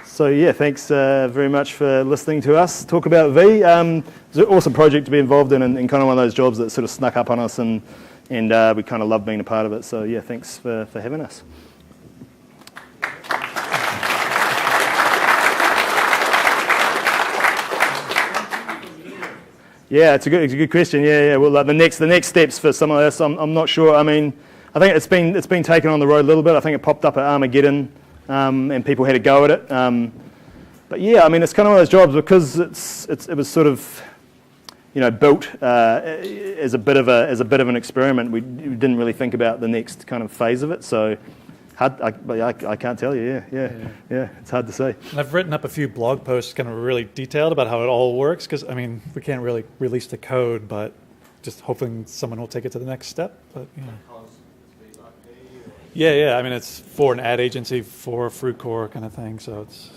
So yeah, thanks very much for listening to us talk about V. It's an awesome project to be involved in, and kind of one of those jobs that sort of snuck up on us, and we kind of love being a part of it. So yeah, thanks for having us. Yeah, it's a good question. Yeah. Well, the next steps for some of this, I'm not sure. I mean, I think it's been taken on the road a little bit. I think it popped up at Armageddon, and people had a go at it. But yeah, I mean, it's kind of one of those jobs because it was sort of, built as a bit of an experiment. We didn't really think about the next kind of phase of it. So I can't tell you. Yeah. It's hard to say. And I've written up a few blog posts, kind of really detailed about how it all works. Because I mean, we can't really release the code, but just hoping someone will take it to the next step. But yeah. I mean, it's for an ad agency for FruitCore kind of thing, so it's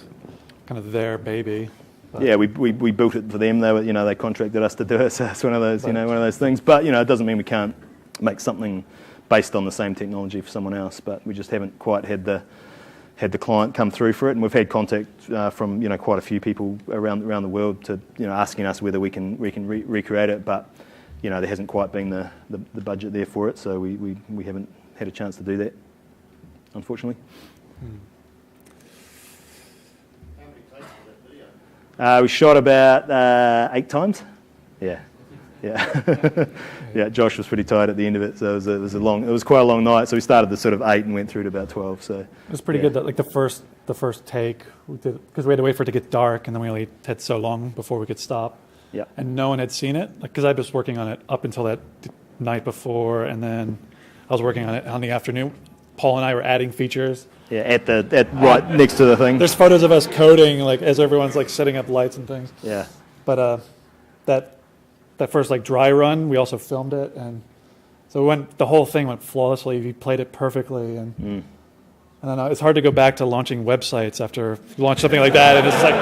kind of their baby. But yeah, we built it for them. They contracted us to do it, so it's one of those one of those things. But it doesn't mean we can't make something based on the same technology for someone else. But we just haven't quite had the client come through for it, and we've had contact from quite a few people around the world to asking us whether we can recreate it. But there hasn't quite been the budget there for it, so we haven't had a chance to do that, unfortunately. How many takes was that video? We shot about 8 times. Yeah. Yeah, Josh was pretty tired at the end of it, so it was quite a long night. So we started at sort of 8 and went through to about 12. So it was pretty good. That like the first take, we did because we had to wait for it to get dark, and then we only had so long before we could stop. Yeah. And no one had seen it, because I was working on it up until that night before, and then I was working on it on the afternoon. Paul and I were adding features. Yeah, at right next to the thing. There's photos of us coding, like as everyone's like setting up lights and things. Yeah. But that first like dry run, we also filmed it, and so the whole thing went flawlessly. We played it perfectly, and I don't know. It's hard to go back to launching websites after you launch something like that, and it's like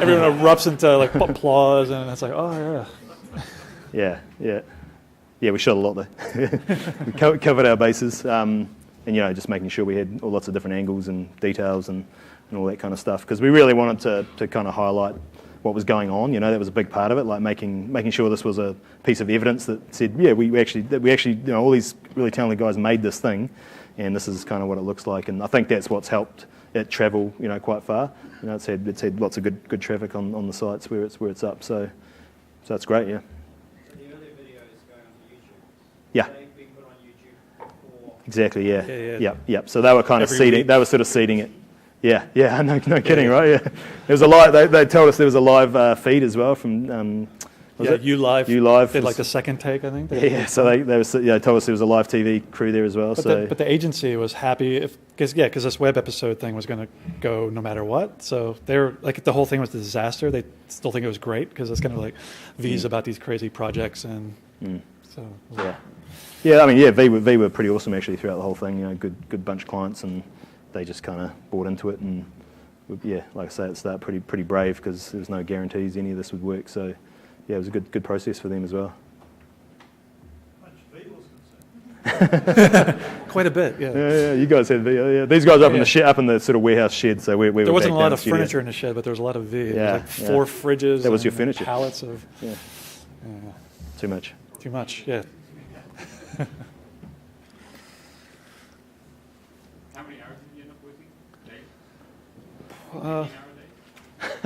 everyone erupts into like applause, and it's like, oh yeah. Yeah, we shot a lot there. We covered our bases, and just making sure we had lots of different angles and details and all that kind of stuff, because we really wanted to kind of highlight what was going on. That was a big part of it, like making sure this was a piece of evidence that said, yeah, we actually all these really talented guys made this thing, and this is kind of what it looks like. And I think that's what's helped it travel, quite far. It's had lots of good traffic on the sites where it's up. So that's great. Yeah. So the earlier video is going onto YouTube. Yeah. They've been put on YouTube before. Exactly. Yeah. Yeah. Yep. So they were kind of Every seeding. week. They were sort of seeding it. Yeah. No kidding, right? Yeah. There was a live. They told us there was a live feed as well from. You Live. You Live did was- like the second take, I think. Yeah. So they told us there was a live TV crew there as well. But the agency was happy because this web episode thing was going to go no matter what. So they're like, the whole thing was a disaster. They still think it was great because it's kind of like V's about these crazy projects, and so Yeah. I mean, V were pretty awesome actually throughout the whole thing. Good bunch of clients, and they just kind of bought into it. And like I say, it started pretty brave because there was no guarantees any of this would work. So yeah, it was a good process for them as well. quite a bit. Yeah, you guys had V. Yeah, these guys up in the shed, up in the sort of warehouse shed. So we there were wasn't back a lot down of the studio. furniture in the shed, but there was a lot of V. It Yeah, was like 4 fridges. That was your and furniture. Pallets of Too much. too much. Yeah. How many hours did you end up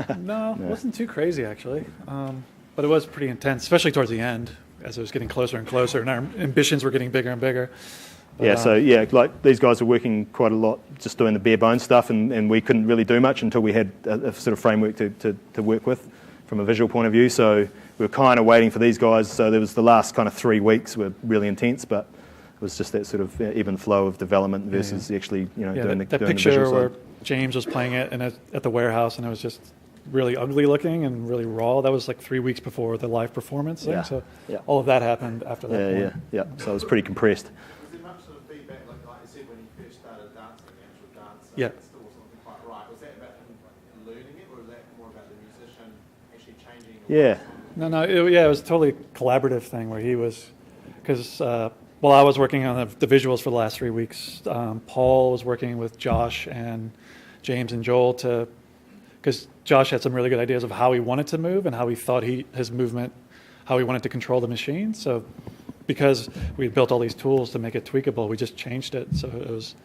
working? No, it wasn't too crazy actually, but it was pretty intense, especially towards the end as it was getting closer and closer, and our ambitions were getting bigger and bigger. But, like these guys were working quite a lot, just doing the bare bones stuff, and we couldn't really do much until we had a sort of framework to work with from a visual point of view. So we were kind of waiting for these guys. So there was the last kind of 3 weeks were really intense, but it was just that sort of even flow of development versus actually doing that the picture visual where side. James was playing it and at the warehouse, and it was just really ugly looking and really raw. That was like 3 weeks before the live performance thing. Yeah, So yeah. all of that happened after that point. Yeah. So it was pretty compressed. Was there much sort of feedback, like you said, when he first started dancing, the actual dance, Yeah. it still wasn't quite right. Was that about him learning it, or was that more about the musician actually changing? Yeah. No, it was a totally collaborative thing where he was, because while I was working on the visuals for the last 3 weeks, Paul was working with Josh and James and Joel to, because Josh had some really good ideas of how he wanted to move and how he thought his movement, how he wanted to control the machine. So because we built all these tools to make it tweakable, we just changed it so it was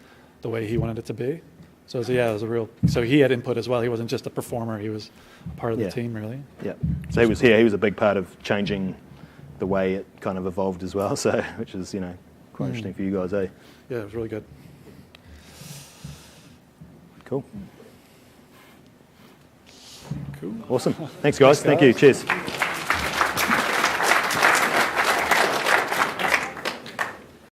the way he wanted it to be. So it was a real. So he had input as well. He wasn't just a performer. He was a part of the team, really. Yeah. So he was a big part of changing the way it kind of evolved as well. So which is quite interesting for you guys, eh? Yeah, it was really good. Cool. Cool. Awesome. Thanks, guys. Thank you. Cheers.